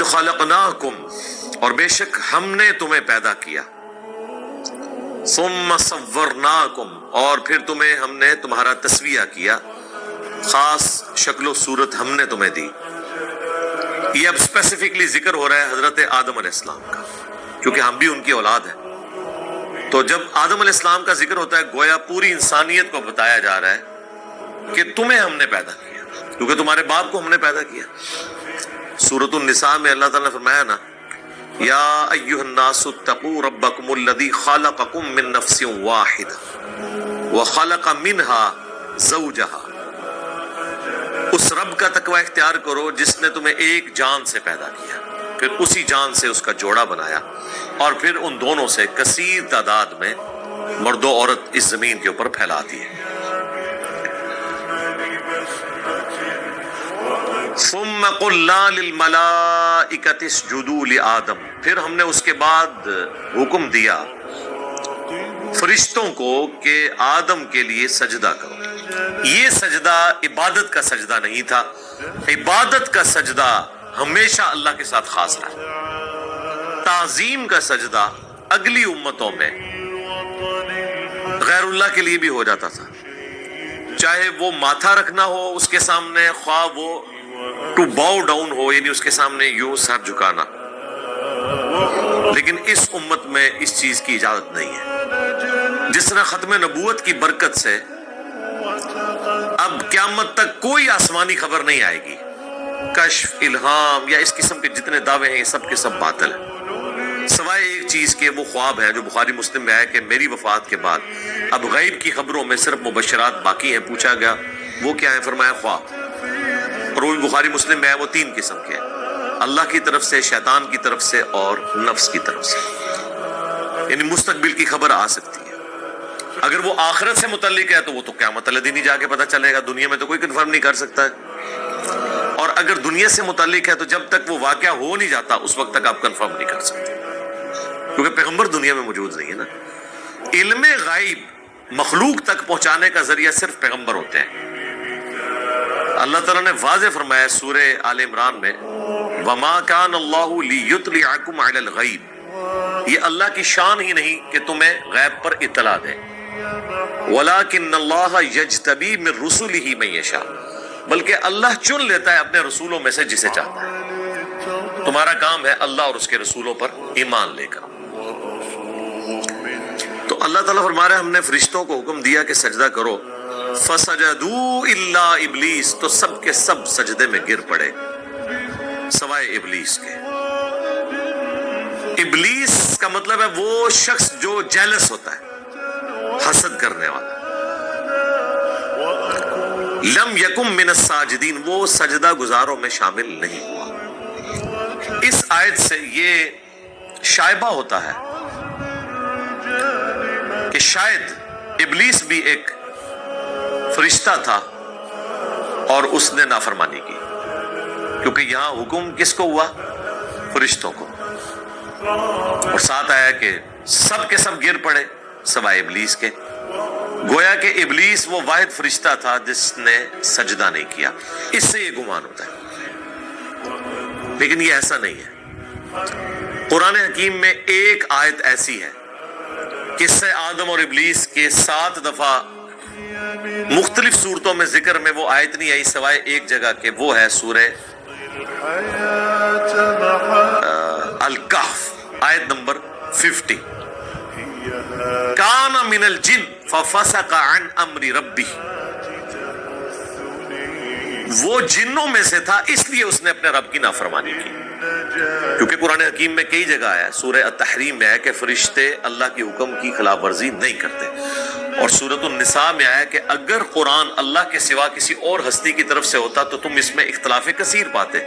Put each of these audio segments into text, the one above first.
خلقناکم، اور بے شک ہم نے تمہیں پیدا کیا، ثم صورناکم، اور پھر تمہیں ہم نے تمہارا تسویہ کیا، خاص شکل و صورت ہم نے تمہیں دی۔ یہ اب اسپیسیفکلی ذکر ہو رہا ہے حضرت آدم علیہ السلام کا، کیونکہ ہم بھی ان کی اولاد ہیں۔ تو جب آدم علیہ السلام کا ذکر ہوتا ہے گویا پوری انسانیت کو بتایا جا رہا ہے کہ تمہیں ہم نے پیدا کیا، کیونکہ تمہارے باپ کو ہم نے پیدا کیا۔ سورۃ النساء میں اللہ تعالیٰ نے فرمایا نا، یا ایھا الناس اتقوا ربکم الذی خلقکم من نفس واحدہ وخلق منها زوجہا، اس رب کا تقوی اختیار کرو جس نے تمہیں ایک جان سے پیدا کیا، پھر اسی جان سے اس کا جوڑا بنایا، اور پھر ان دونوں سے کثیر تعداد میں مرد و عورت اس زمین کے اوپر پھیلا دیے۔ ثم قلنا للملائکۃ اسجدوا لآدم، پھر ہم نے اس کے بعد حکم دیا فرشتوں کو کہ آدم کے لیے سجدہ کرو۔ یہ سجدہ عبادت کا سجدہ نہیں تھا، عبادت کا سجدہ ہمیشہ اللہ کے ساتھ خاص رہا۔ تعظیم کا سجدہ اگلی امتوں میں غیر اللہ کے لیے بھی ہو جاتا تھا، چاہے وہ ماتھا رکھنا ہو اس کے سامنے، خواہ وہ ٹو باؤ ڈاؤن ہو، یعنی اس کے سامنے یوں سر جھکانا، لیکن اس امت میں اس چیز کی اجازت نہیں ہے۔ جس طرح ختم نبوت کی برکت سے اب قیامت تک کوئی آسمانی خبر نہیں آئے گی، کشف، الہام یا اس قسم کے جتنے دعوے ہیں یہ سب کے سب باطل ہیں، سوائے ایک چیز کے، وہ خواب ہے جو بخاری مسلم میں ہے کہ میری وفات کے بعد اب غیب کی خبروں میں صرف مبشرات باقی ہیں۔ پوچھا گیا وہ کیا ہے، فرمایا خواب، اور وہ بھی بخاری مسلم میں ہے، وہ 3 قسم کے ہیں، اللہ کی طرف سے، شیطان کی طرف سے اور نفس کی طرف سے، یعنی مستقبل کی خبر آ سکتی ہے۔ اگر وہ آخرت سے متعلق ہے تو وہ تو قیامت والے دن ہی جا کے پتہ چلے گا، دنیا میں تو کوئی کنفرم نہیں کر سکتا ہے، اور اگر دنیا سے متعلق ہے تو جب تک وہ واقعہ ہو نہیں جاتا اس وقت تک آپ کنفرم نہیں کر سکتے، کیونکہ پیغمبر دنیا میں موجود نہیں ہے نا۔ علم غیب مخلوق تک پہنچانے کا ذریعہ صرف پیغمبر ہوتے ہیں۔ اللہ تعالیٰ نے واضح فرمایا سورہ آل عمران میں، وَمَا كَانَ اللَّهُ لِيُطْلِعَكُمْ عَلَى الْغَيْبِ، یہ اللہ کی شان ہی نہیں کہ تمہیں غیب پر اطلاع دے، وَلَكِنَّ اللَّهَ يَجْتَبِي مِن رُّسُلِهِ مَن يَشَاءُ، بلکہ اللہ چن لیتا ہے اپنے رسولوں میں سے جسے چاہتا ہے۔ تمہارا کام ہے اللہ اور اس کے رسولوں پر ایمان لے کر۔ تو اللہ تعالیٰ فرما رہے ہیں ہم نے فرشتوں کو حکم دیا کہ سجدہ کرو، فسجدوا الا ابلیس، تو سب کے سب سجدے میں گر پڑے سوائے ابلیس کے۔ ابلیس کا مطلب ہے وہ شخص جو جیلس ہوتا ہے، حسد کرنے والا۔ لم یکم من الساجدین، وہ سجدہ گزاروں میں شامل نہیں ہوا۔ اس آیت سے یہ شائبہ ہوتا ہے کہ شاید ابلیس بھی ایک فرشتہ تھا اور اس نے نافرمانی کی، کیونکہ یہاں حکم کس کو ہوا؟ فرشتوں کو، اور ساتھ آیا کہ سب کے سب گر پڑے سوائے ابلیس کے، گویا کہ ابلیس وہ واحد فرشتہ تھا جس نے سجدہ نہیں کیا۔ اس سے یہ گمان ہوتا ہے، لیکن یہ ایسا نہیں ہے۔ قرآن حکیم میں ایک آیت ایسی ہے، قصہ آدم اور ابلیس کے 7 دفعہ مختلف صورتوں میں ذکر میں وہ آیت نہیں آئی سوائے ایک جگہ کہ وہ ہے سورہ الکہف، آیت نمبر 50، کان من الجن ففسق عن امر ربی، وہ جنوں میں سے تھا اس لیے اس نے اپنے رب کی نافرمانی کی، کیونکہ قرآن حکیم میں کئی جگہ ہے، سورہ التحریم میں ہے کہ فرشتے اللہ کی حکم کی خلاف ورزی نہیں کرتے، اور سورۃ النساء میں آیا کہ اگر قرآن اللہ کے سوا کسی اور ہستی کی طرف سے ہوتا تو تم اس میں اختلاف کثیر پاتے۔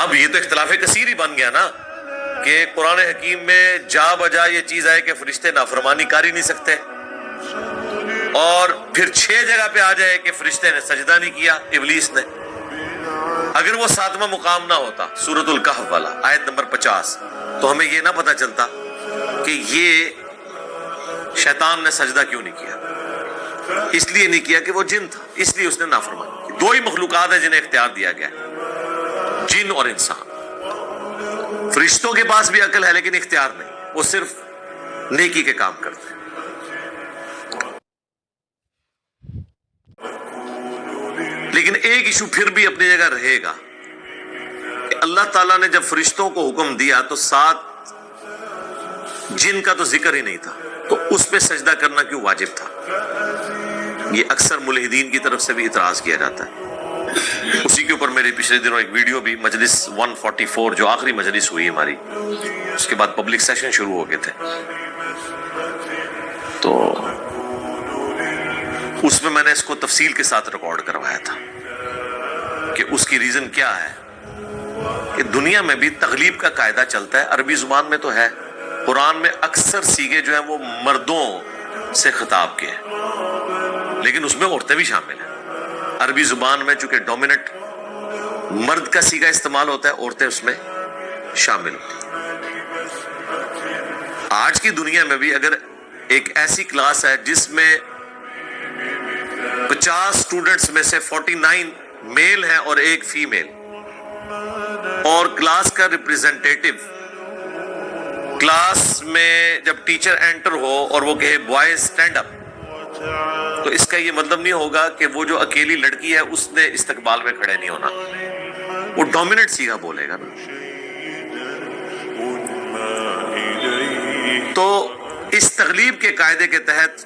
اب یہ تو اختلاف کثیر ہی بن گیا نا، کہ قرآن حکیم میں جا بجا یہ چیز آئے کہ فرشتے نافرمانی کر ہی نہیں سکتے، اور پھر 6 جگہ پہ آ جائے کہ فرشتے نے سجدہ نہیں کیا ابلیس نے۔ اگر وہ 7واں مقام نہ ہوتا سورۃ الکہف والا آیت نمبر 50، تو ہمیں یہ نہ پتہ چلتا کہ یہ شیطان نے سجدہ کیوں نہیں کیا۔ اس لیے نہیں کیا کہ وہ جن تھا، اس لیے اس نے نافرمانی کی۔ 2 ہی مخلوقات ہیں جنہیں اختیار دیا گیا ہے، جن اور انسان۔ فرشتوں کے پاس بھی عقل ہے لیکن اختیار نہیں، وہ صرف نیکی کے کام کرتے ہیں۔ لیکن ایک ایشو پھر بھی اپنی جگہ رہے گا کہ اللہ تعالیٰ نے جب فرشتوں کو حکم دیا تو 7 جن کا تو ذکر ہی نہیں تھا، تو اس پہ سجدہ کرنا کیوں واجب تھا؟ یہ اکثر ملحدین کی طرف سے بھی اعتراض کیا جاتا ہے۔ اسی کے اوپر میرے پچھلے دنوں ایک ویڈیو بھی، مجلس 144 جو آخری مجلس ہوئی ہماری، اس کے بعد پبلک سیشن شروع ہو گئے تھے، تو اس میں نے اس کو تفصیل کے ساتھ ریکارڈ کروایا تھا کہ اس کی ریزن کیا ہے کہ دنیا میں بھی تغلیب کا قاعدہ چلتا ہے۔ عربی زبان میں تو ہے، قرآن میں اکثر صیغے جو ہیں وہ مردوں سے خطاب کے ہیں، لیکن اس میں عورتیں بھی شامل ہیں۔ عربی زبان میں چونکہ ڈومیننٹ مرد کا صیغہ استعمال ہوتا ہے، عورتیں اس میں شامل ہوتی ہیں۔ آج کی دنیا میں بھی اگر ایک ایسی کلاس ہے جس میں 50 اسٹوڈنٹس میں سے 49 میل ہیں اور ایک فیمیل، اور کلاس کا ریپریزنٹیٹو کلاس میں جب ٹیچر انٹر ہو اور وہ کہے بوائز اسٹینڈ اپ، تو اس کا یہ مطلب نہیں ہوگا کہ وہ جو اکیلی لڑکی ہے اس نے استقبال میں کھڑے نہیں ہونا، وہ ڈومیننٹ صیغہ بولے گا نا۔ تو اس تغلیب کے قاعدے کے تحت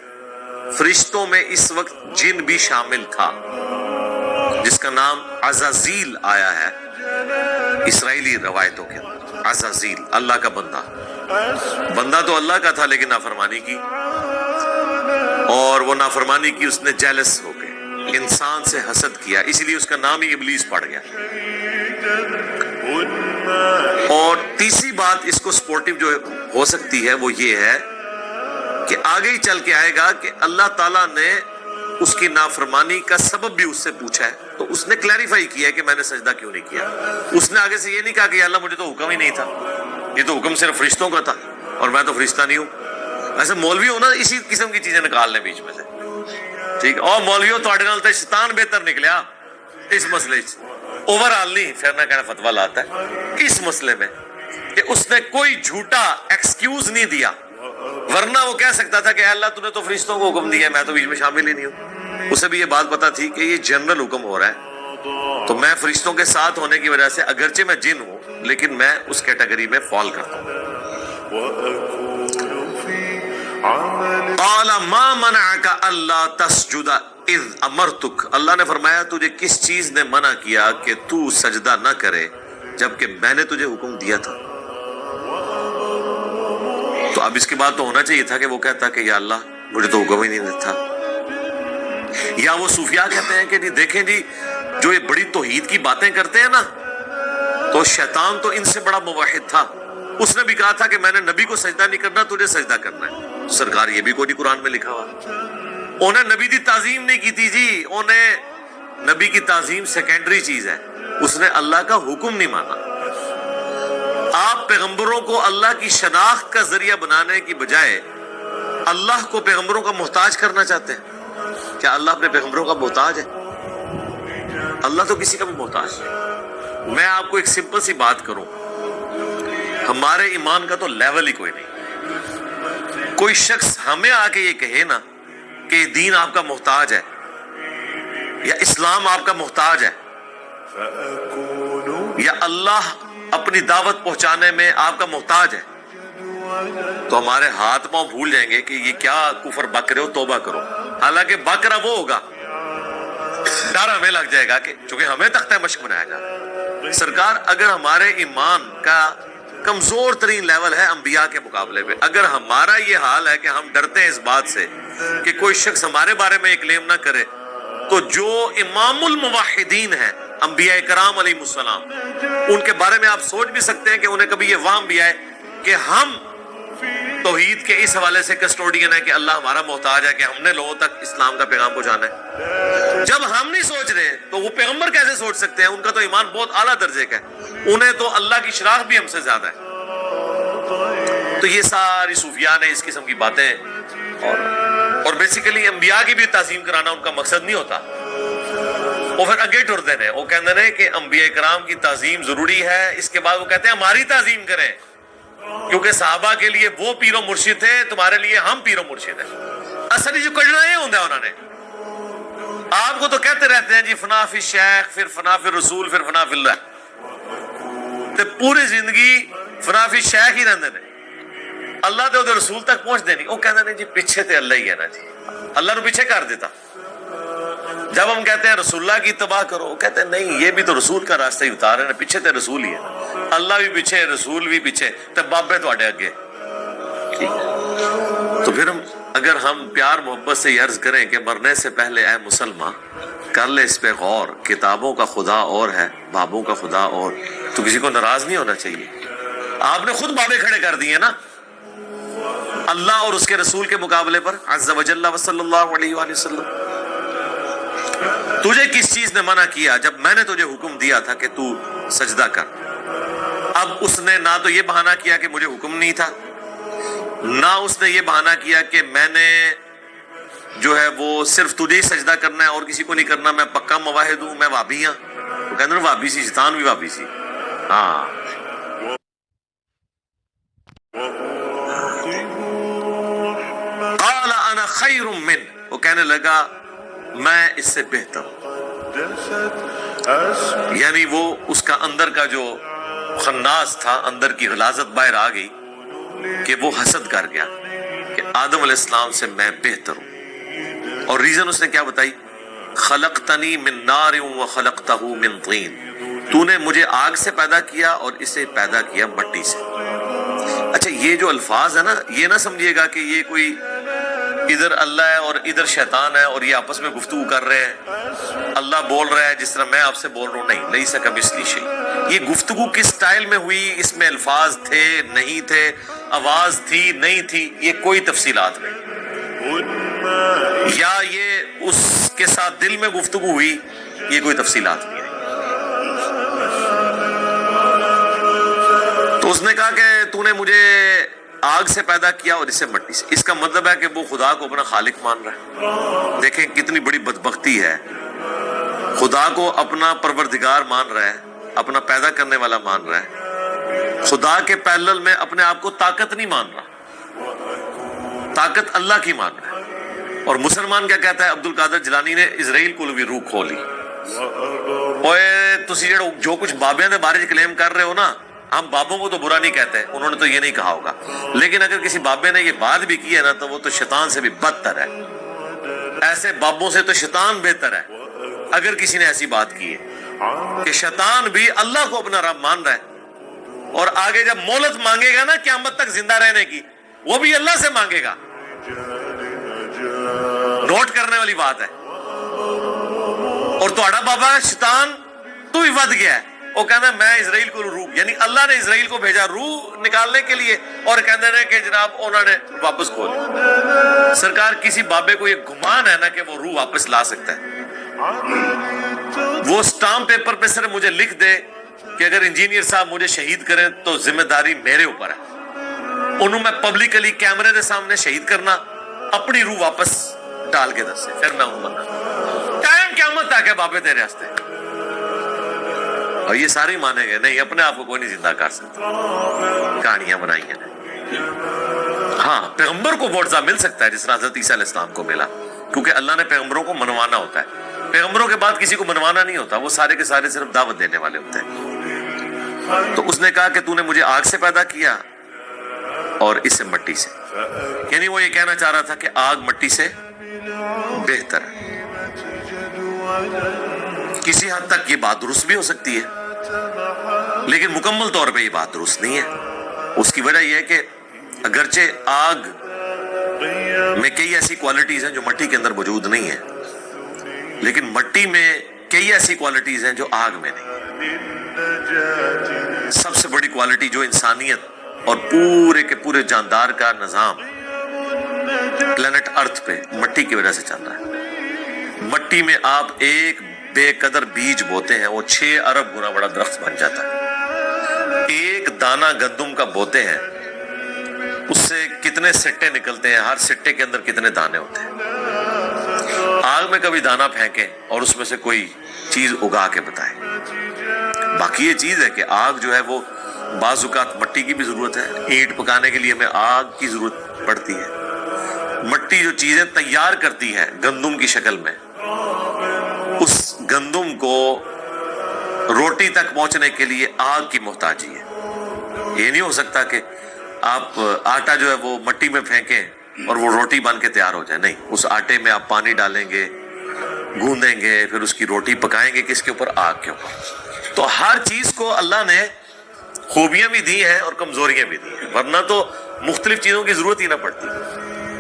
فرشتوں میں اس وقت جن بھی شامل تھا، جس کا نام عزازیل آیا ہے اسرائیلی روایتوں کے اندر۔ عزازیل اللہ کا بندہ تو اللہ کا تھا لیکن نافرمانی کی، اور وہ نافرمانی کی اس نے جیلس ہو کے انسان سے حسد کیا، اسی لیے اس کا نام ہی ابلیس پڑ گیا۔ اور تیسری بات اس کو سپورٹیو جو ہو سکتی ہے وہ یہ ہے کہ آگے ہی چل کے آئے گا کہ اللہ تعالیٰ نے اس کی نافرمانی کا سبب بھی اس سے پوچھا ہے، تو اس نے کلیریفائی کیا ہے کہ میں نے سجدہ کیوں نہیں کیا۔ اس نے آگے سے یہ نہیں کہا کہ یا اللہ مجھے تو حکم ہی نہیں تھا، یہ تو حکم صرف فرشتوں کا تھا اور میں تو فرشتہ نہیں ہوں۔ ایسے مولوی ہونا اسی قسم کی چیزیں نکال لیں بیچ میں سے، ٹھیک ہے؟ اور مولویوں تو تے شیطان بہتر نکلیا اس مسئلے اوور آل نہیں پھرنا کہنا فتویٰ لاتا ہے اس مسئلے میں کہ اس نے کوئی جھوٹا ایکسکیوز نہیں دیا، ورنہ وہ کہہ سکتا تھا کہ اے اللہ تو نے تو فرشتوں کو حکم دیا ہے، میں تو بیچ میں شامل ہی نہیں ہوں۔ اسے بھی یہ بات پتا تھی کہ یہ جنرل حکم ہو رہا ہے، تو میں فرشتوں کے ساتھ ہونے کی وجہ سے اگرچہ میں جن ہوں لیکن میں اس کیٹیگری میں فال کرتا ہوں۔ قال ما منعك الا تسجد اذ امرتك، اللہ نے فرمایا تجھے کس چیز نے منع کیا کہ تو سجدہ نہ کرے جبکہ میں نے تجھے حکم دیا تھا؟ تو اب اس کے بعد تو ہونا چاہیے تھا کہ وہ کہتا کہ یا اللہ مجھے تو حکم ہی نہیں تھا۔ یا وہ صوفیاء کہتے ہیں کہ جی دیکھیں جی جو یہ بڑی توحید کی باتیں کرتے ہیں نا، تو شیطان تو ان سے بڑا موحد تھا، اس نے بھی کہا تھا کہ میں نے نبی کو سجدہ نہیں کرنا، تجھے سجدہ کرنا ہے۔ سرکار یہ بھی کوئی قرآن میں لکھا ہوا، انہیں نبی کی تعظیم نہیں کی تھی جی، انہیں نبی کی تعظیم سیکنڈری چیز ہے، اس نے اللہ کا حکم نہیں مانا۔ آپ پیغمبروں کو اللہ کی شناخت کا ذریعہ بنانے کی بجائے اللہ کو پیغمبروں کا محتاج کرنا چاہتے ہیں۔ کیا اللہ اپنے پیغمبروں کا محتاج ہے؟ اللہ تو کسی کا بھی محتاج نہیں۔ میں آپ کو ایک سمپل سی بات کروں، ہمارے ایمان کا تو لیول ہی کوئی نہیں۔ کوئی شخص ہمیں آ کے یہ کہے نا کہ دین آپ کا محتاج ہے یا اسلام آپ کا محتاج ہے یا اللہ اپنی دعوت پہنچانے میں آپ کا محتاج ہے، تو ہمارے ہاتھ پاؤں بھول جائیں گے کہ یہ کیا کفر بک رہے ہو، توبہ کرو۔ حالانکہ بک رہا وہ ہوگا، ڈر ہمیں لگ جائے گا کہ چونکہ ہمیں تختہ مشق بنایا جا۔ سرکار اگر ہمارے ایمان کا کمزور ترین لیول ہے انبیاء کے مقابلے میں، اگر ہمارا یہ حال ہے کہ ہم ڈرتے ہیں اس بات سے کہ کوئی شخص ہمارے بارے میں یہ کلیم نہ کرے، تو جو امام الموحدین ہیں انبیاء کرام علیہ السلام، ان کے بارے میں آپ سوچ بھی سکتے ہیں کہ انہیں کبھی یہ وہم بھی آئے کہ ہم توحید کے اس حوالے سے کسٹوڈین ہے کہ اللہ ہمارا محتاج ہے کہ ہم نے لوگوں تک اسلام کا پیغام پہنچانا ہے؟ جب ہم نہیں سوچ رہے تو وہ پیغمبر کیسے سوچ سکتے ہیں؟ ان کا تو ایمان بہت اعلیٰ درجے کا ہے، انہیں تو اللہ کی شناخت بھی ہم سے زیادہ ہے۔ تو یہ ساری صوفیاء نے اس قسم کی باتیں اور بیسیکلی انبیاء کی بھی تعظیم کرانا ان کا مقصد نہیں ہوتا، وہ پھر اگے ٹرتے ہیں، وہ کہتے ہیں کہ انبیاء کرام کی تعظیم ضروری ہے، اس کے بعد وہ کہتے ہیں ہماری تعظیم کریں، کیونکہ صحابہ کے لیے وہ پیر و مرشد تھے، تمہارے لیے ہم پیر و مرشد ہیں۔ اصلی جو کڑنا یہ ہوتا ہے انہوں نے، آپ کو تو کہتے رہتے ہیں جی فنا فی شیخ، پھر فنا فی رسول، پھر فنا فی اللہ، تے پوری زندگی فنا فی شیخ ہی رہتے ہیں، اللہ دے ادھر رسول تک پہنچتے نہیں۔ وہ کہتے ہیں جی پیچھے تے اللہ ہی ہے نا جی، اللہ نو پیچھے کر دیتا۔ جب ہم کہتے ہیں رسول اللہ کی اتباع کرو، وہ کہتے ہیں نہیں، یہ بھی تو رسول کا راستہ ہی اتارے نا، پیچھے تے رسول ہی ہے نا، اللہ بھی پیچھے، رسول بھی پیچھے، تے بابے تواڈے اگے۔ تو پھر اگر ہم پیار محبت سے یہ عرض کریں کہ مرنے سے پہلے اے مسلمان کر لے اس پہ غور، کتابوں کا خدا اور ہے، بابوں کا خدا اور، تو کسی کو ناراض نہیں ہونا چاہیے۔ آپ نے خود بابے کھڑے کر دیے نا اللہ اور اس کے رسول کے مقابلے پر، عز و جل و صلی اللہ علیہ وآلہ وسلم۔ تجھے کس چیز نے منع کیا جب میں نے تجھے حکم دیا تھا کہ تو سجدہ کر؟ اب اس نے نہ تو یہ بہانہ کیا کہ مجھے حکم نہیں تھا، نہ اس نے یہ بہانہ کیا کہ میں نے جو ہے وہ صرف تجھے ہی سجدہ کرنا ہے اور کسی کو نہیں کرنا، میں پکا مواحد ہوں، میں وابی ہوں۔ وہ کہتے ہیں وابی سی، شیطان بھی وابی سی، ہاں۔ قال انا خیر من، وہ کہنے لگا میں اس سے بہتر ہوں، یعنی وہ اس کا اندر کا جو خناس تھا، اندر کی غلاظت باہر آ گئی کہ وہ حسد کر گیا کہ آدم علیہ السلام سے میں بہتر ہوں۔ اور ریزن اس نے کیا بتائی؟ خلقتنی من نار وخلقتہ من طین، تو نے مجھے آگ سے پیدا کیا اور اسے پیدا کیا مٹی سے۔ اچھا یہ جو الفاظ ہے نا، یہ نہ سمجھیے گا کہ یہ کوئی ادھر اللہ ہے اور ادھر شیطان ہے اور یہ آپس میں گفتگو کر رہے ہیں، اللہ بول رہا ہے جس طرح میں آپ سے بول رہا ہوں، نہیں، لیس کمثلہ شیء۔ یہ گفتگو کس سٹائل میں ہوئی، اس میں الفاظ تھے نہیں تھے، آواز تھی نہیں تھی، یہ کوئی تفصیلات نہیں، یا یہ اس کے ساتھ دل میں گفتگو ہوئی، یہ کوئی تفصیلات نہیں۔ تو اس نے کہا کہ تو نے مجھے آگ سے پیدا کیا اور اسے مٹی سے، اس کا مطلب ہے کہ وہ خدا کو اپنا خالق مان رہا ہے۔ دیکھیں کتنی بڑی بدبختی ہے، خدا کو اپنا پروردگار مان رہا ہے، اپنا پیدا کرنے والا مان رہا ہے، خدا کے پیرلل میں اپنے آپ کو طاقت نہیں مان رہا، طاقت اللہ کی مان رہا ہے۔ اور مسلمان کیا کہتا ہے؟ عبد القادر جیلانی نے اسرائیل کو بھی روح کھولی، اوے تسی جو کچھ بابیاں دے بارے کلیم کر رہے ہو نا، ہم بابوں کو تو برا نہیں کہتے، انہوں نے تو یہ نہیں کہا ہوگا، لیکن اگر کسی بابے نے یہ بات بھی کی ہے نا تو وہ تو شیطان سے بھی بدتر ہے، ایسے بابوں سے تو شیطان بہتر ہے۔ اگر کسی نے ایسی بات کی ہے کہ شیطان بھی اللہ کو اپنا رب مان رہا ہے اور آگے جب مہلت مانگے گا نا قیامت تک زندہ رہنے کی، وہ بھی اللہ سے مانگے گا، نوٹ کرنے والی بات ہے۔ اور تہاڈا بابا شیطان تو بھی ود گیا ہے، وہ کہنا ہے میں اسرائیل کو روح، یعنی اللہ نے اسرائیل کو بھیجا روح نکالنے کے لیے، اور کہتے ہیں کہ جناب انہوں نے واپس کھولی۔ سرکار کسی بابے کو یہ گمان ہے نا کہ وہ روح واپس لا سکتا ہے، وہ سٹامپ پیپر پہ صرف مجھے لکھ دے کہ اگر انجینئر صاحب مجھے شہید کریں تو ذمہ داری میرے اوپر ہے، انہوں میں پبلکلی کیمرے دے سامنے شہید کرنا، اپنی روح واپس ڈال کے دس سے پھر میں ہوں بندہ، قائم قیامت تک ہے بابے تیرے ہستے۔ اور یہ سارے مانے گئے نہیں، اپنے آپ کو کوئی نہیں زندہ کر سکتا، کہانیاں بنائی ہیں۔ ہاں پیغمبر کو معجزہ مل سکتا ہے جس طرح حضرت عیسیٰ علیہ السلام کو ملا، کیونکہ اللہ نے پیغمبروں کو منوانا ہوتا ہے، پیغمبروں کے بعد کسی کو منوانا نہیں ہوتا، وہ سارے کے سارے صرف دعوت دینے والے ہوتے ہیں۔ تو اس نے کہا کہ تو نے مجھے آگ سے پیدا کیا اور اس سے مٹی سے، یعنی وہ یہ کہنا چاہ رہا تھا کہ آگ مٹی سے بہتر ہے۔ کسی حد تک یہ بات درست بھی ہو سکتی ہے، لیکن مکمل طور پہ یہ بات درست نہیں ہے۔ اس کی وجہ یہ ہے کہ اگرچہ آگ میں کئی ایسی کوالٹیز ہیں جو مٹی کے اندر موجود نہیں ہیں، لیکن مٹی میں کئی ایسی کوالٹیز ہیں جو آگ میں نہیں۔ سب سے بڑی کوالٹی جو انسانیت اور پورے کے پورے جاندار کا نظام پلانٹ ارتھ پہ مٹی کی وجہ سے چل رہا ہے۔ مٹی میں آپ ایک بے قدر بیج بوتے ہیں، وہ 6 ارب گنا بڑا درخت بن جاتا ہے۔ ایک دانہ گندم کا بوتے ہیں، اس سے کتنے سٹے نکلتے ہیں، ہر سٹے کے اندر کتنے دانے ہوتے ہیں۔ آگ میں کبھی دانا پھینکیں اور اس میں سے کوئی چیز اگا کے بتائیں. باقی یہ چیز ہے کہ آگ جو ہے وہ بعض اوقات مٹی کی بھی ضرورت ہے. اینٹ پکانے کے لیے ہمیں آگ کی ضرورت پڑتی ہے. مٹی جو چیزیں تیار کرتی ہے گندم کی شکل میں، اس گندم کو روٹی تک پہنچنے کے لیے آگ کی محتاجی ہے. یہ نہیں ہو سکتا کہ آپ آٹا جو ہے وہ مٹی میں پھینکیں اور وہ روٹی بن کے تیار ہو جائے. نہیں، اس آٹے میں آپ پانی ڈالیں گے، گوندیں گے، پھر اس کی روٹی پکائیں گے. کس کے اوپر؟ آگ کے اوپر. تو ہر چیز کو اللہ نے خوبیاں بھی دی ہیں اور کمزوریاں بھی دی ہیں، ورنہ تو مختلف چیزوں کی ضرورت ہی نہ پڑتی.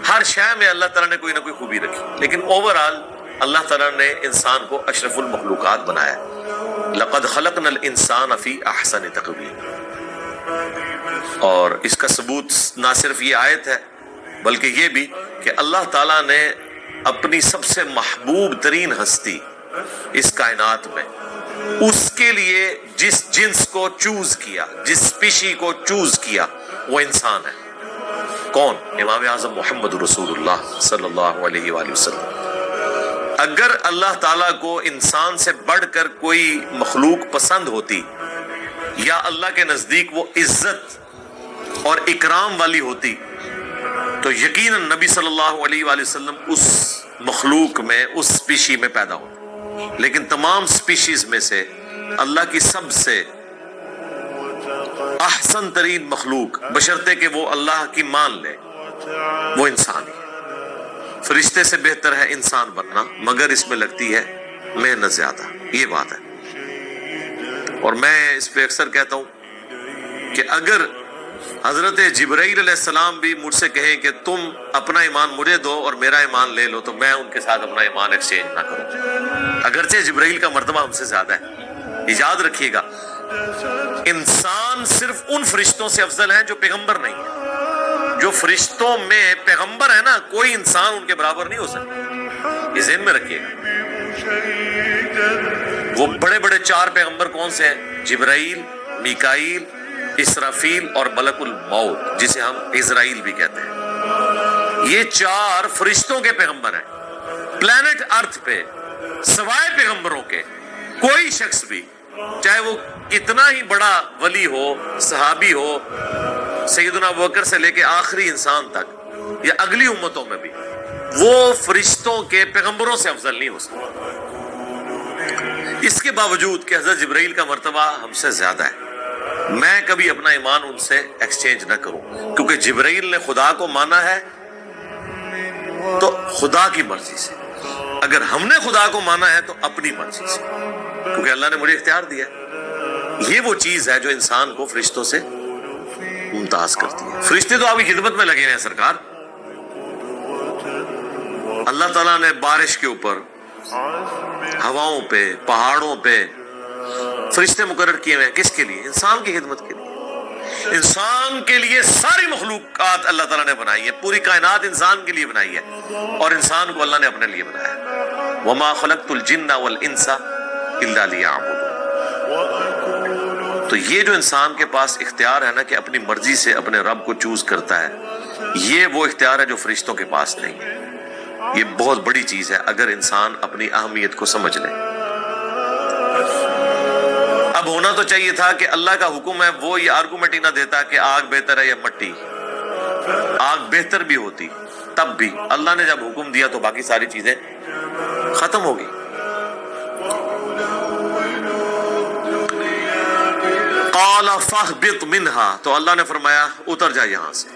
ہر شے میں اللہ تعالیٰ نے کوئی نہ کوئی خوبی رکھی، لیکن اوورآل اللہ تعالیٰ نے انسان کو اشرف المخلوقات بنایا. لقد خلقنا الانسان فی احسن تقویم. اور اس کا ثبوت نہ صرف یہ آیت ہے بلکہ یہ بھی کہ اللہ تعالیٰ نے اپنی سب سے محبوب ترین ہستی اس کائنات میں، اس کے لیے جس جنس کو چوز کیا، جس اسپیشی کو چوز کیا، وہ انسان ہے. کون؟ امام اعظم محمد رسول اللہ صلی اللہ علیہ وآلہ وسلم. اگر اللہ تعالیٰ کو انسان سے بڑھ کر کوئی مخلوق پسند ہوتی یا اللہ کے نزدیک وہ عزت اور اکرام والی ہوتی تو یقیناً نبی صلی اللہ علیہ وآلہ وسلم اس مخلوق میں، اس اسپیشی میں پیدا ہوتے. لیکن تمام اسپیشیز میں سے اللہ کی سب سے احسن ترین مخلوق، بشرطے کہ وہ اللہ کی مان لے، وہ انسان ہی. فرشتے سے بہتر ہے انسان بننا، مگر اس میں لگتی ہے محنت زیادہ. یہ بات ہے. اور میں اس پہ اکثر کہتا ہوں کہ اگر حضرت جبرائیل علیہ السلام بھی مجھ سے کہیں کہ تم اپنا ایمان مجھے دو اور میرا ایمان لے لو، تو میں ان کے ساتھ اپنا ایمان ایکسچینج نہ کروں، اگرچہ جبرائیل کا مرتبہ ہم سے زیادہ ہے. یاد رکھیے گا، انسان صرف ان فرشتوں سے افضل ہیں جو پیغمبر نہیں ہیں. جو فرشتوں میں پیغمبر ہے نا، کوئی انسان ان کے برابر نہیں ہو سکتا. یہ ذہن میں رکھیے گا. وہ بڑے بڑے 4 پیغمبر کون سے ہیں؟ جبرائیل، میکائیل، اسرافیل اور ملک الموت، جسے ہم اسرائیل بھی کہتے ہیں. یہ 4 فرشتوں کے پیغمبر ہیں. پلانٹ ارتھ پہ سوائے پیغمبروں کے کوئی شخص بھی، چاہے وہ کتنا ہی بڑا ولی ہو، صحابی ہو، سیدنا ابوبکر سے لے کے آخری انسان تک یا اگلی امتوں میں بھی، وہ فرشتوں کے پیغمبروں سے افضل نہیں ہو سکتا. اس کے باوجود کہ حضرت جبرائیل کا مرتبہ ہم سے زیادہ ہے، میں کبھی اپنا ایمان ان سے ایکسچینج نہ کروں، کیونکہ جبرائیل نے خدا کو مانا ہے تو خدا کی مرضی سے، اگر ہم نے خدا کو مانا ہے تو اپنی مرضی سے، کیونکہ اللہ نے مجھے اختیار دیا. یہ وہ چیز ہے جو انسان کو فرشتوں سے ممتاز کرتی ہے. فرشتے تو آپ کی خدمت میں لگے ہیں سرکار. اللہ تعالیٰ نے بارش کے اوپر، ہواؤں پہ، پہاڑوں پہ فرشتے مقرر کیے ہوئے ہیں. کس کے لیے؟ انسان کی خدمت کے لیے. انسان کے لیے ساری مخلوقات اللہ تعالیٰ نے بنائی ہے. پوری کائنات انسان کے لیے بنائی ہے، اور انسان کو اللہ نے اپنے لیے بنایا ہے. وَمَا خَلَقْتُ الْجِنَّ وَالْإِنسَ إِلَّا لِيَعْبُدُونِ. تو یہ جو انسان کے پاس اختیار ہے نا کہ اپنی مرضی سے اپنے رب کو چوز کرتا ہے، یہ وہ اختیار ہے جو فرشتوں کے پاس نہیں ہے. یہ بہت بڑی چیز ہے اگر انسان اپنی اہمیت کو سمجھ لے. اب ہونا تو چاہیے تھا کہ اللہ کا حکم ہے، وہ یہ آرگومنٹ ہی نہ دیتا کہ آگ بہتر ہے یا مٹی. آگ بہتر بھی ہوتی، تب بھی اللہ نے جب حکم دیا تو باقی ساری چیزیں ختم ہو گئی. قال فاہبط منہا، تو اللہ نے فرمایا اتر جا یہاں سے.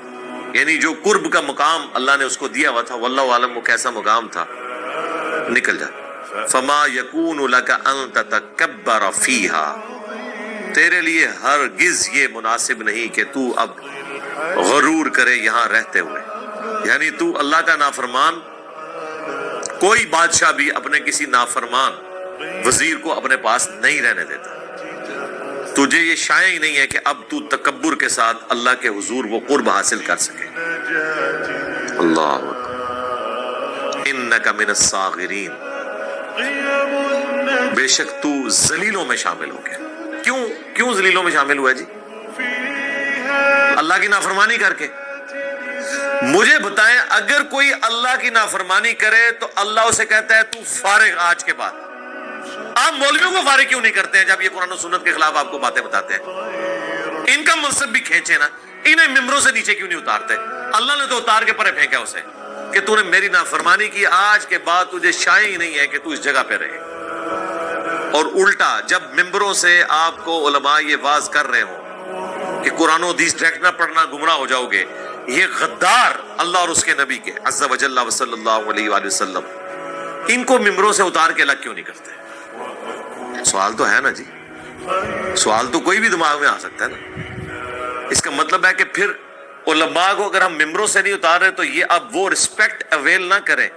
یعنی جو قرب کا مقام اللہ نے اس کو دیا ہوا تھا، واللہ عالم وہ کیسا مقام تھا، نکل جا. فما یکون لک ان تتکبر فیہا، تیرے لیے ہرگز یہ مناسب نہیں کہ تو اب غرور کرے یہاں رہتے ہوئے. یعنی تو اللہ کا نافرمان، کوئی بادشاہ بھی اپنے کسی نافرمان وزیر کو اپنے پاس نہیں رہنے دیتا. تجھے یہ شائع ہی نہیں ہے کہ اب تو تکبر کے ساتھ اللہ کے حضور وہ قرب حاصل کر سکے. اللہ انک من الصاغرین، بے شک تو ذلیلوں میں شامل ہو گیا. کیوں ذلیلوں میں شامل ہوا جی؟ اللہ کی نافرمانی کر کے. مجھے بتائیں اگر کوئی اللہ کی نافرمانی کرے تو اللہ اسے کہتا ہے تو فارغ آج کے بعد. آپ مولویوں کو فارغ کیوں نہیں کرتے ہیں جب یہ قرآن و سنت کے خلاف آپ کو باتیں بتاتے ہیں؟ ان کا منصب بھی کھینچے نا, انہیں ممبروں سے نیچے کیوں نہیں اتارتے؟ اللہ نے تو اتار کے پرے پھینکا اسے کہ تو نے میری نافرمانی کی, آج کے بعد تجھے شائع ہی نہیں ہے کہ تو اس جگہ پہ رہے. اور الٹا جب ممبروں سے آپ کو علماء یہ واز کر رہے ہوں کہ قرآن و حدیث ڈائریکٹ نہ پڑھنا گمراہ ہو جاؤ گے, یہ غدار اللہ اور اس کے نبی کے عز و جل و صلی اللہ علیہ وآلہ وسلم, ان کو ممبروں سے اتار کے الگ کیوں نہیں کرتے؟ سوال تو ہے نا جی, سوال تو کوئی بھی دماغ میں آ سکتا ہے نا. اس کا مطلب ہے کہ پھر علماء کو اگر ہم ممبروں سے نہیں اتار رہے تو یہ اب وہ رسپیکٹ اویل نہ کریں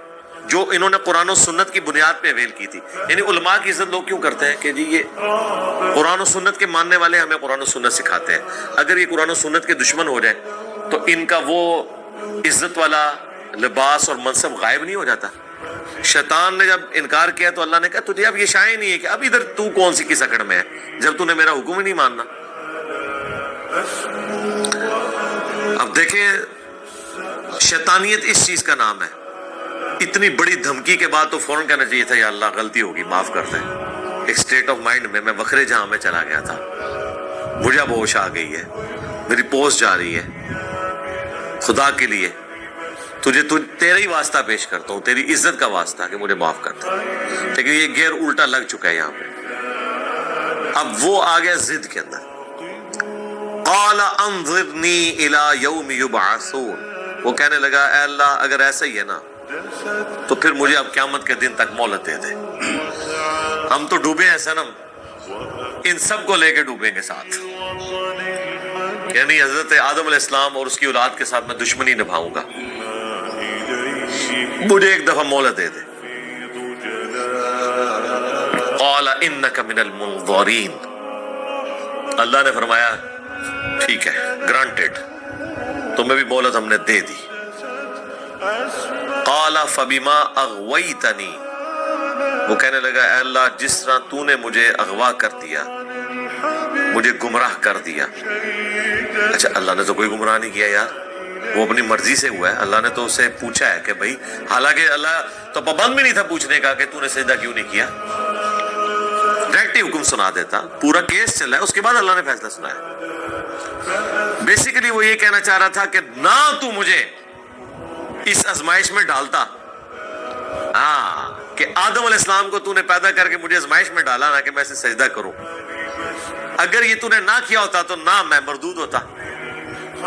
جو انہوں نے قرآن و سنت کی بنیاد پہ اویل کی تھی. یعنی علماء کی عزت لوگ کیوں کرتے ہیں کہ جی یہ قرآن و سنت کے ماننے والے ہمیں قرآن و سنت سکھاتے ہیں, اگر یہ قرآن و سنت کے دشمن ہو جائیں تو ان کا وہ عزت والا لباس اور منصب غائب نہیں ہو جاتا؟ شیطان نے جب انکار کیا تو اللہ نے کہا تجھے اب یہ شائع نہیں ہے کہ اب ادھر تو کون سی کس اکڑ میں ہے جب تو نے میرا حکم ہی نہیں ماننا. اب دیکھیں شیطانیت اس چیز کا نام ہے. اتنی بڑی دھمکی کے بعد تو فوراً کہنا چاہیے تھا یا اللہ غلطی ہوگی معاف کر دیں. ایک سٹیٹ آف مائنڈ میں وکھرے جہاں میں چلا گیا تھا, مجھے اب ہوش آ گئی ہے, میری پوسٹ جا رہی ہے, خدا کے لیے تیرا ہی واسطہ پیش کرتا ہوں, تیری عزت کا واسطہ کہ مجھے معاف کر دے. لیکن یہ گیئر الٹا لگ چکا ہے یہاں پہ. اب وہ آ گیا ضد کے اندر, قال انظرنی الی یوم یبعثون, وہ کہنے لگا اے اللہ اگر ایسا ہی ہے نا تو پھر مجھے اب قیامت کے دن تک مہلت دے دے. ہم تو ڈوبے ہیں صنم, ان سب کو لے کے ڈوبیں گے ساتھ. یعنی حضرت آدم علیہ السلام اور اس کی اولاد کے ساتھ میں دشمنی نبھاؤں گا, مجھے ایک دفعہ مہلت دے دے. قال انک من المنظرین, اللہ نے فرمایا ٹھیک ہے گرانٹیڈ, تمہیں بھی مہلت ہم نے دے دی. قال فبما اغویتنی, وہ کہنے لگا اے اللہ جس طرح تو نے مجھے اغوا کر دیا, مجھے گمراہ کر دیا. اچھا اللہ نے تو کوئی گمراہ نہیں کیا یار, وہ اپنی مرضی سے ہوا ہے. اللہ نے تو اسے پوچھا ہے کہ بھائی, حالانکہ اللہ تو پابند بھی نہیں تھا پوچھنے کا کہ تو نے سجدہ کیوں نہیں کیا, ڈائریکٹ ہی حکم سنا دیتا. پورا کیس چل رہا ہے, اس کے بعد اللہ نے فیصلہ سنایا. بیسیکلی وہ یہ کہنا چاہ رہا تھا کہ نہ تو مجھے اس آزمائش میں ڈالتا, ہاں کہ آدم علیہ السلام کو تو نے پیدا کر کے مجھے آزمائش میں ڈالا نا کہ میں اسے سجدہ کروں. اگر یہ تو نے نہ کیا ہوتا تو نہ میں مردود ہوتا.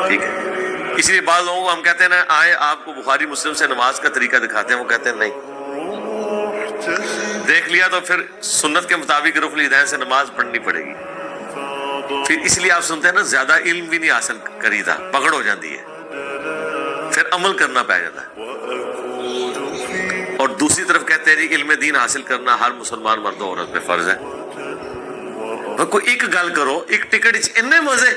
ٹھیک ہے, اس لیے بعض لوگوں کو ہم کہتے ہیں نا آئے آپ کو بخاری مسلم سے نماز کا طریقہ دکھاتے ہیں, وہ کہتے ہیں نہیں دیکھ لیا تو پھر سنت کے مطابق رفع الیدین سے نماز پڑھنی پڑے گی. پھر اس لیے آپ سنتے ہیں نا زیادہ علم بھی نہیں حاصل کریدا, پکڑ ہو جاتی ہے, پھر عمل کرنا پہ جاتا ہے. اور دوسری طرف کہتے ہیں جی علم دین حاصل کرنا ہر مسلمان مرد و عورت پہ فرض ہے. کوئی ایک گل کرو, ایک ٹکٹ اتنے مزے,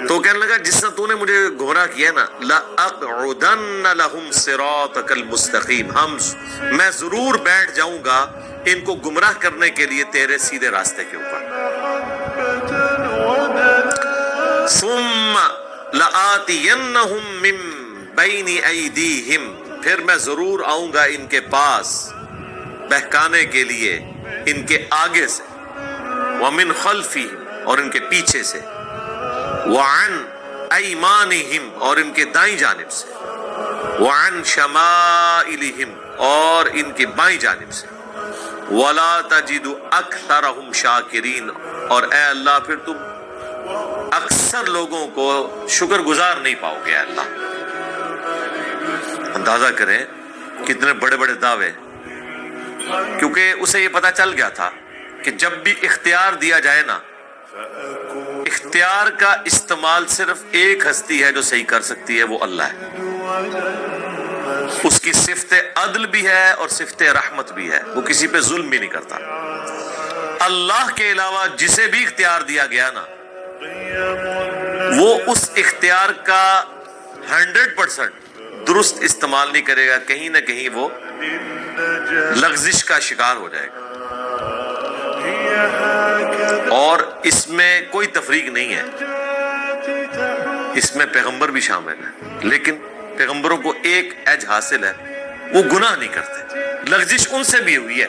تو کہنے لگا جس طرح تو نے مجھے گمراہ کیا نا, لَأَقْعُدَنَّ لَهُمْ صِرَاطَكَ الْمُسْتَقِيمِ, میں ضرور بیٹھ جاؤں گا ان کو گمراہ کرنے کے لیے تیرے سیدھے راستے کے اوپر. ثُمَّ لَآتِيَنَّهُمْ مِن بَيْنِ أَيْدِيهِمْ, پھر میں ضرور آؤں گا ان کے پاس بہکانے کے لیے ان کے آگے سے, وَمِنْ خَلْفِهِمْ اور ان کے پیچھے سے, وَعَنْ أَيْمَانِهِمْ اور ان کے دائیں جانب سے, وَعَنْ شَمَائِلِهِمْ اور ان کے بائیں جانب سے, وَلَا تَجِدُ أَكْثَرَهُمْ شَاكِرِينَ اور اے اللہ پھر تم اکثر لوگوں کو شکر گزار نہیں پاؤ گے. اللہ اندازہ کریں کتنے بڑے بڑے دعوے, کیونکہ اسے یہ پتا چل گیا تھا کہ جب بھی اختیار دیا جائے نا, اختیار کا استعمال صرف ایک ہستی ہے جو صحیح کر سکتی ہے, وہ اللہ ہے. اس کی صفت عدل بھی ہے اور صفت رحمت بھی ہے, وہ کسی پہ ظلم بھی نہیں کرتا. اللہ کے علاوہ جسے بھی اختیار دیا گیا نا, وہ اس اختیار کا 100% درست استعمال نہیں کرے گا, کہیں نہ کہیں وہ لغزش کا شکار ہو جائے گا. اور اس میں کوئی تفریق نہیں ہے. اس میں پیغمبر بھی شامل ہے، لیکن پیغمبروں کو ایک ایج حاصل ہے، وہ گناہ نہیں کرتے۔ لغزش ان سے بھی ہوئی ہے،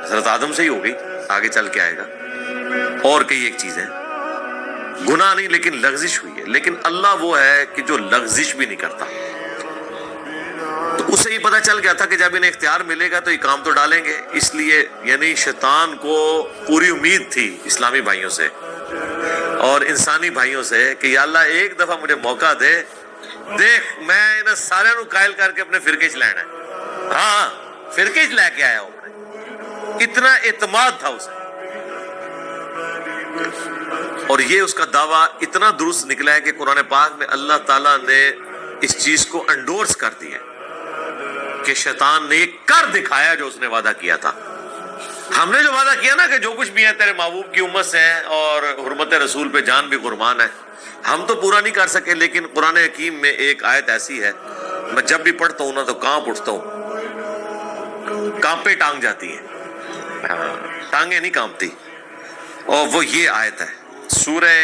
حضرت آدم سے ہی ہو گئی، آگے چل کے آئے گا، اور کئی ایک چیزیں، گناہ نہیں لیکن لغزش ہوئی ہے۔ لیکن اللہ وہ ہے کہ جو لغزش بھی نہیں کرتا، تو اسے یہ پتہ چل گیا تھا کہ جب انہیں اختیار ملے گا تو یہ کام تو ڈالیں گے، اس لیے یعنی شیطان کو پوری امید تھی اسلامی بھائیوں سے اور انسانی بھائیوں سے کہ یا اللہ ایک دفعہ مجھے موقع دے، دیکھ میں انہیں سارے نو قائل کر کے اپنے فرقے چ لینا ہے۔ ہاں فرقے چ لے کے آیا ہوں، اتنا اعتماد تھا اسے، اور یہ اس کا دعویٰ اتنا درست نکلا ہے کہ قرآن پاک میں اللہ تعالیٰ نے اس چیز کو انڈورس کر دیا کہ شیطان نے یہ کر دکھایا جو اس نے وعدہ کیا تھا۔ ہم نے جو وعدہ کیا نا کہ جو کچھ بھی ہے تیرے محبوب کی امت سے ہے اور حرمت رسول پہ جان بھی قربان ہے، ہم تو پورا نہیں کر سکے، لیکن قرآن حکیم میں ایک آیت ایسی ہے میں جب بھی پڑھتا ہوں نا تو کانپ اٹھتا ہوں، کانپے ٹانگ جاتی ہیں، ٹانگیں نہیں کانپتی، اور وہ یہ آیت ہے سورہ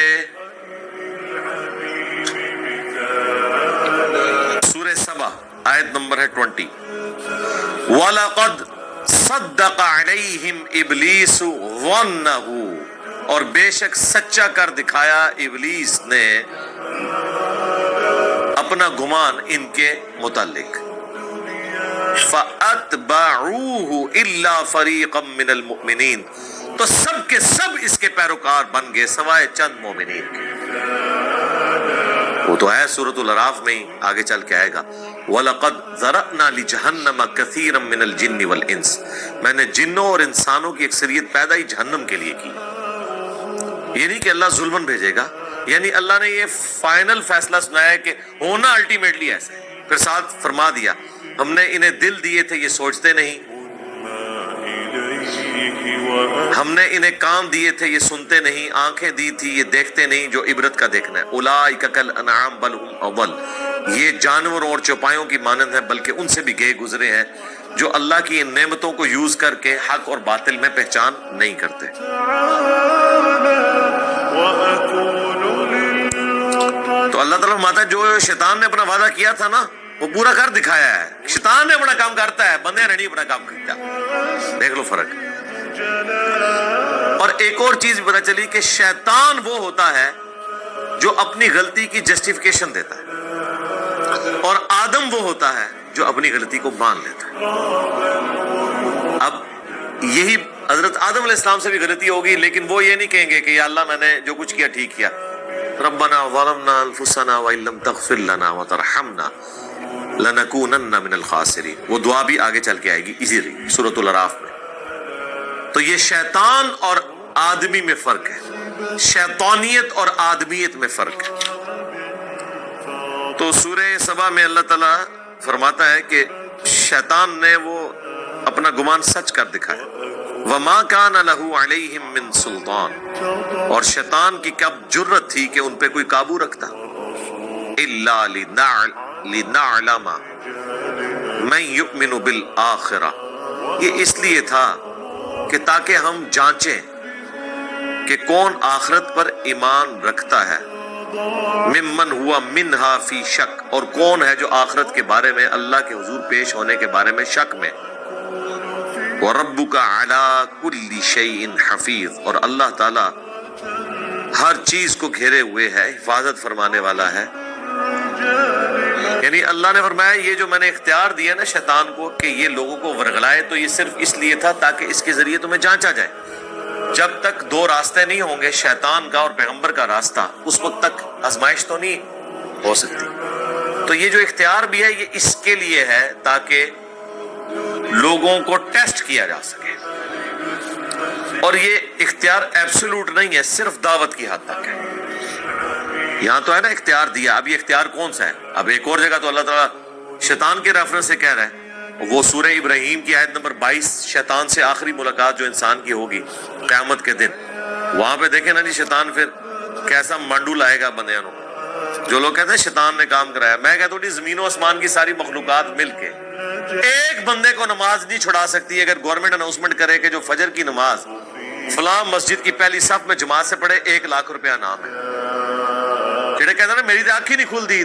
سبا، آیت نمبر ہے 20۔ وَلَقَدْ صَدَّقَ عَلَيْهِمْ إِبْلِيسُ ظَنَّهُ، اور بے شک سچا کر دکھایا ابلیس نے اپنا گمان ان کے متعلق۔ فَأَتْبَعُوهُ إِلَّا فَرِيقًا مِّنَ الْمُؤْمِنِينَ، تو سب کے سب اس کے پیروکار بن گئے سوائے چند مومنین کے۔ وہ تو ہے سورۃ الاعراف میں ہی، آگے چل کے آئے گا وَلَقَدْ ذَرَأْنَا لِجَهَنَّمَ كَثِيرًا مِّنَ الْجِنِّ وَالْإِنسِ، میں نے جنوں اور انسانوں کی اکثریت پیدا ہی جہنم کے لیے کی۔ یہ نہیں کہ اللہ ظلمن بھیجے گا، یعنی اللہ نے یہ فائنل فیصلہ سنایا ہے کہ ہونا الٹیمیٹلی ایسا ہے۔ پھر ساتھ فرما دیا ہم نے انہیں دل دیے تھے یہ سوچتے نہیں، ہم نے انہیں کان دیے تھے یہ سنتے نہیں، آنکھیں دی تھی یہ دیکھتے نہیں جو عبرت کا دیکھنا ہے۔ اولئک کالانعام بل هم اضل، یہ جانوروں اور چوپایوں کی مانند ہیں بلکہ ان سے بھی گئے گزرے ہیں، جو اللہ کی ان نعمتوں کو یوز کر کے حق اور باطل میں پہچان نہیں کرتے۔ تو اللہ تعالیٰ فرماتا ہے جو شیطان نے اپنا وعدہ کیا تھا نا وہ پورا کر دکھایا ہے۔ شیطان نے اپنا کام کرتا ہے، بندے نے نہیں اپنا کام کرتا، دیکھ لو فرق۔ اور ایک اور چیز پتہ چلی کہ شیطان وہ ہوتا ہے جو اپنی غلطی کی جسٹیفیکیشن دیتا ہے، اور آدم وہ ہوتا ہے جو اپنی غلطی کو مان لیتا ہے۔ اب یہی حضرت آدم علیہ السلام سے بھی غلطی ہوگی، لیکن وہ یہ نہیں کہیں گے کہ یا اللہ میں نے جو کچھ کیا ٹھیک کیا، ربنا ظلمنا انفسنا وان لم تغفر لنا وترحمنا لنکونن من الخاسرین، وہ دعا بھی آگے چل کے آئے گی اسی سورۃ الاعراف میں۔ تو یہ شیطان اور آدمی میں فرق ہے، شیطانیت اور آدمیت میں فرق ہے۔ تو سورہ سبا میں اللہ تعالیٰ فرماتا ہے کہ شیطان نے وہ اپنا گمان سچ کر دکھایا، وَمَا كَانَ لَهُ عَلَيْهِمْ مِنْ سُلْطَانٍ، اور شیطان کی کب جرت تھی کہ ان پہ کوئی قابو رکھتا، إِلَّا لِنَعْلَمَ مَنْ يُؤْمِنُ بِالْآخِرَةِ، یہ اس لیے تھا کہ تاکہ ہم جانچیں کہ کون آخرت پر ایمان رکھتا ہے، ممن ہوا منہا فی شک، اور کون ہے جو آخرت کے بارے میں اللہ کے حضور پیش ہونے کے بارے میں شک میں۔ وَرَبُّكَ عَلَىٰ كُلِّ شَيْءٍ حَفِيظٌ، اور اللہ تعالیٰ ہر چیز کو گھیرے ہوئے ہے، حفاظت فرمانے والا ہے۔ یعنی اللہ نے فرمایا یہ جو میں نے اختیار دیا نا شیطان کو کہ یہ لوگوں کو ورگلائے، تو یہ صرف اس لیے تھا تاکہ اس کے ذریعے تمہیں جانچا جائے۔ جب تک دو راستے نہیں ہوں گے، شیطان کا اور پیغمبر کا راستہ، اس وقت تک آزمائش تو نہیں ہو سکتی۔ تو یہ جو اختیار بھی ہے یہ اس کے لیے ہے تاکہ لوگوں کو ٹیسٹ کیا جا سکے، اور یہ اختیار ایبسولوٹ نہیں ہے، صرف دعوت کی حد تک ہے۔ یہاں تو ہے نا اختیار دیا، اب یہ اختیار کون سا ہے؟ اب ایک اور جگہ تو اللہ تعالیٰ شیطان کے ریفرنس سے کہہ رہا ہے، وہ سورہ ابراہیم کی آیت نمبر 22، شیطان سے آخری ملاقات جو انسان کی ہوگی قیامت کے دن، وہاں پہ دیکھیں نا جی شیطان پھر کیسا مانڈو لائے گا بندیاں نو۔ جو لوگ کہتے ہیں شیطان نے کام کرایا، میں کہتا ہوں زمین و آسمان کی ساری مخلوقات مل کے ایک بندے کو نماز نہیں چھڑا سکتی۔ اگر گورنمنٹ اناؤنسمنٹ کرے کہ جو فجر کی نماز فلاں مسجد کی پہلی صف میں جماعت سے پڑھے 1 لاکھ روپیہ انعام ہے، ਜਿਹੜੇ ਕਹਿੰਦੇ ਨੇ ਮੇਰੀ ਤਾਂ ਅੱਖ ਹੀ ਨਹੀਂ ਖੁੱਲਦੀ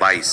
22।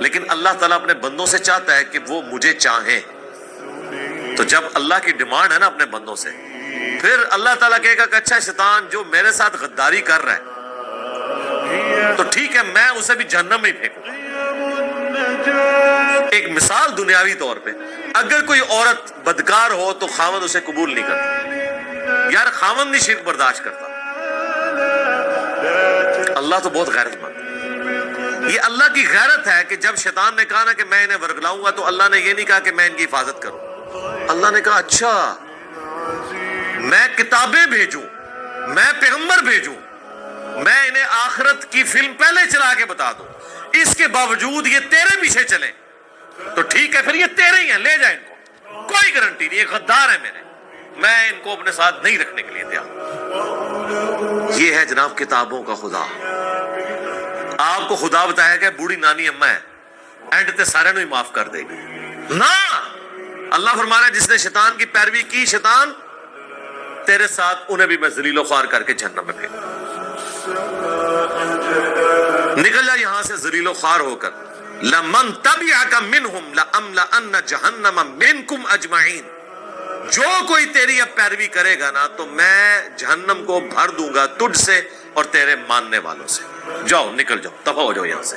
لیکن اللہ تعالیٰ اپنے بندوں سے چاہتا ہے کہ وہ مجھے چاہیں. تو جب اللہ کی ڈیمانڈ ہے نا اپنے بندوں سے, پھر اللہ تعالیٰ کہے گا کہ اچھا شیطان جو میرے ساتھ غداری کر رہا ہے تو ٹھیک ہے, میں اسے بھی جہنم میں ہی پھینکوں. ایک مثال دنیاوی طور پہ, اگر کوئی عورت بدکار ہو تو خاوند اسے قبول نہیں کرتا. یار خاوند نہیں شرک برداشت کرتا, اللہ تو بہت غیرت مند. یہ اللہ کی غیرت ہے کہ جب شیطان نے کہا نا کہ میں انہیں ورگلاؤں گا, تو اللہ نے یہ نہیں کہا کہ میں ان کی حفاظت کروں. اللہ نے کہا اچھا میں کتابیں بھیجوں, میں پیغمبر بھیجوں, میں انہیں آخرت کی فلم پہلے چلا کے بتا دوں, اس کے باوجود یہ تیرے پیچھے چلیں تو ٹھیک ہے, پھر یہ تیرے ہی ہیں, لے جائیں ان کو, کوئی گارنٹی نہیں, یہ غدار ہے میرے, میں ان کو اپنے ساتھ نہیں رکھنے کے لیے تیار. یہ ہے جناب کتابوں کا خدا. آپ کو خدا بتایا کہ بوڑھی نانی اماں ہے, اینڈ تے سارے نو ہی معاف کر دے گی نا. اللہ فرما رہا ہے جس نے شیطان کی پیروی کی, شیطان تیرے ساتھ انہیں بھی میں ذلیل و خوار کر کے جہنم میں پھینکوں. نکل جا یہاں سے ذلیل و خوار ہو کر. لمن تبعک منہم لأملأن جہنم منکم اجمعین. جو کوئی تیری اب پیروی کرے گا نا تو میں جہنم کو بھر دوں گا تجھ سے اور تیرے ماننے والوں سے. جاؤ نکل جاؤ, دفع ہو جاؤ یہاں سے.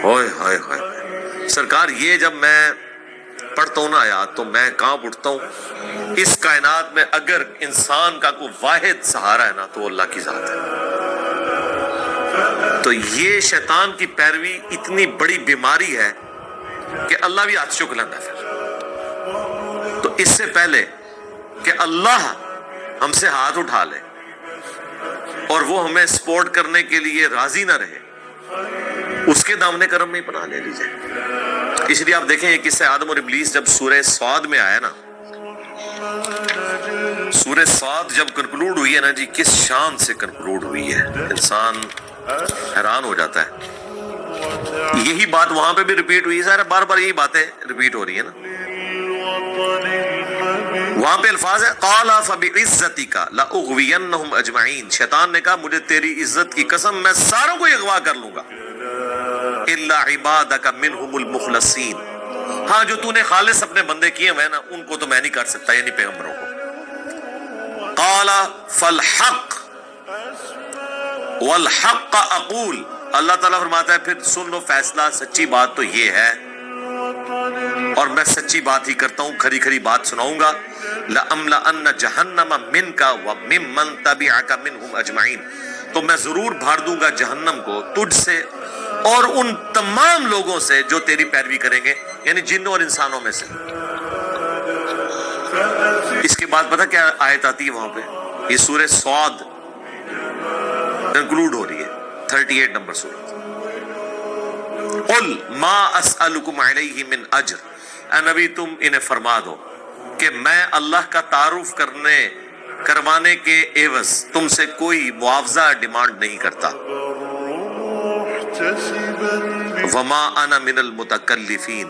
اوئے ہائے ہائے سرکار, یہ جب میں پڑھتا ہوں نا آیات تو میں کانپ اٹھتا ہوں. اس کائنات میں اگر انسان کا کوئی واحد سہارا ہے نا تو اللہ کی ذات ہے. تو یہ شیطان کی پیروی اتنی بڑی بیماری ہے کہ اللہ بھی ہاتھ چک لینا. پھر تو اس سے پہلے کہ اللہ ہم سے ہاتھ اٹھا لے اور وہ ہمیں سپورٹ کرنے کے لیے راضی نہ رہے, اس کے دامن کرم میں پناہ لے لیجئے. اس لیے آپ دیکھیں یہ قصہ آدم اور ابلیس جب سورہ صاد میں آیا نا, سورہ صاد جب کنکلوڈ ہوئی ہے نا جی, کس شان سے کنکلوڈ ہوئی ہے, انسان حیران ہو جاتا ہے. یہی بات وہاں پہ بھی ریپیٹ ہوئی ہے, سارے بار بار یہی باتیں ریپیٹ ہو رہی ہیں نا. وہاں پہ الفاظ ہے قال فبعزتک لاغوینہم اجمعین. شیطان نے کہا مجھے تیری عزت کی قسم میں ساروں کو اغوا کر لوں گا, الا عبادک منہم المخلصین. ہاں جو تو نے خالص اپنے بندے کیے ہوئے نا ان کو تو میں نہیں کر سکتا, یعنی پیغمبروں کو. قال فالحق والحق اقول. اللہ تعالیٰ فرماتا ہے پھر سن لو فیصلہ, سچی بات تو یہ ہے اور میں سچی بات ہی کرتا ہوں, کھری کھری بات سناؤں گا. لَأَمْلَأَنَّ جَهَنَّمَ مِنْكَ وَمِمَّنْ تَبِعَكَ مِنْهُمْ أَجْمَعِينَ. تو میں ضرور بھر دوں گا جہنم کو تجھ سے اور ان تمام لوگوں سے جو تیری پیروی کریں گے, یعنی جنوں اور انسانوں میں سے. اس کے بعد پتہ کیا آیت آتی ہے وہاں پہ, یہ سورہ صاد کنکلوڈ ہو رہی ہے 38 نمبر سورۃ. قل ما اسألکم علیہ من اجر. اے نبی تم انہیں فرما دو کہ میں اللہ کا تعارف کروانے کے عوض تم سے کوئی معاوضہ ڈیمانڈ نہیں کرتا. وما انا من المتکلفین.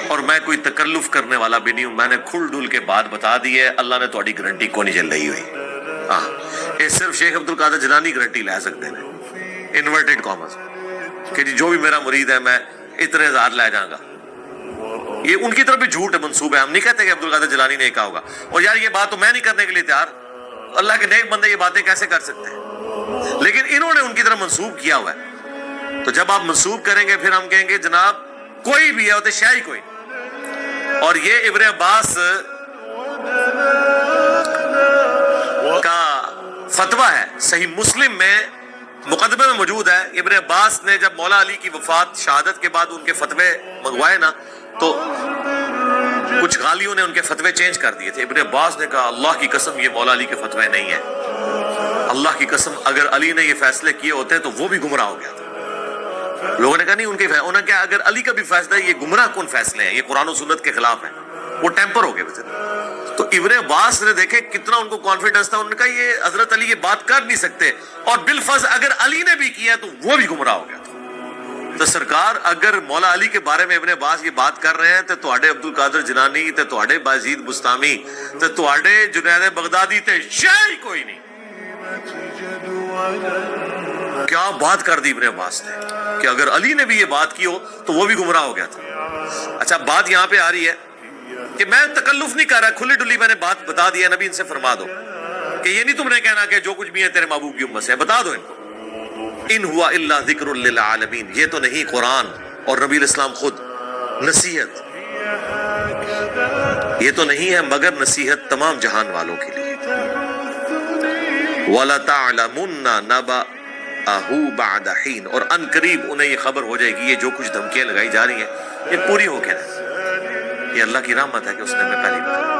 اور میں کوئی تکلف کرنے والا بھی نہیں ہوں, میں نے کھل ڈل کے بات بتا دی ہے. اللہ نے تھوڑی گارنٹی کو نہیں چل رہی ہوئی. یہ صرف شیخ عبد القادر جیلانی گارنٹی لے سکتے ہیں انورٹڈ کامرس کہ جو بھی میرا مرید ہے میں اتنے ہزار لے جاؤں گا. یہ ان کی طرف بھی جھوٹ ہے, منصوب ہے. ہم نہیں کہتے کہ عبد القادر جیلانی نے کہا ہوگا, اور یار یہ بات تو میں نہیں کرنے کے لیے تیار. اللہ کے نیک بندے یہ باتیں کیسے کر سکتے ہیں, لیکن انہوں نے ان کی طرف منسوب کیا ہوا ہے. تو جب آپ منسوب کریں گے پھر ہم کہیں گے جناب کوئی بھی ہے ہوتے شاہی کوئی. اور یہ ابن عباس کا فتویٰ ہے, صحیح مسلم میں مقدمے میں موجود ہے. ابن عباس نے جب مولا علی کی وفات شہادت کے بعد ان کے فتوے منگوائے نا تو کچھ غالیوں نے ان کے فتوے چینج کر دیے تھے. ابن عباس نے کہا اللہ کی قسم یہ مولا علی کے فتوے نہیں ہیں, اللہ کی قسم اگر علی نے یہ فیصلے کیے ہوتے تو وہ بھی گمراہ ہو گیا تھا. لوگوں نے کہا نہیں ان کے انہوں نے کہا اگر علی کا بھی فیصلہ ہے یہ گمراہ کن فیصلے ہیں, یہ قرآن و سنت کے خلاف ہیں. وہ ٹیمپر ہو گئے تھے. تو ابن عباس نے دیکھے کتنا ان کو کانفیڈنس تھا, انہوں نے کہا یہ حضرت علی یہ بات کر نہیں سکتے, اور بالفرض اگر علی نے بھی کیا تو وہ بھی گمراہ ہو گیا تھا. تو سرکار اگر مولا علی کے بارے میں ابن عباس یہ بات کر رہے ہیں تو تواڈے عبد القادر جیلانی تے تواڈے بایزید بستامی تے تواڈے جنید بغدادی تے شاہی کوئی نہیں. کیا بات کر دی ابن عباس نے کہ اگر علی نے بھی یہ بات کی ہو تو وہ بھی گمراہ ہو گیا تھا۔ اچھا بات یہاں پہ آ رہی ہے کہ میں تکلف نہیں کر رہا، کھلی ڈلی میں نے بات بتا دی ہے، نبی ان سے فرما دو کہ یہ نہیں تم نے کہنا کہ جو کچھ بھی ہے تیرے محبوب کی امت سے، بتا دو ان کو۔ ان ہوا الا ذکر للعالمین، یہ تو نہیں قرآن اور نبی الاسلام خود نصیحت، یہ تو نہیں ہے مگر نصیحت تمام جہان والوں کے لیے۔ وَلَتَعْلَمُنَّ نَبَأَهُ بَعْدَ حِينٍ، اور ان قریب انہیں یہ خبر ہو جائے گی، یہ جو کچھ دھمکیاں لگائی جا رہی ہیں یہ پوری ہو کے رہے۔ یہ اللہ کی رحمت ہے کہ اس نے ہمیں پہلے بتایا۔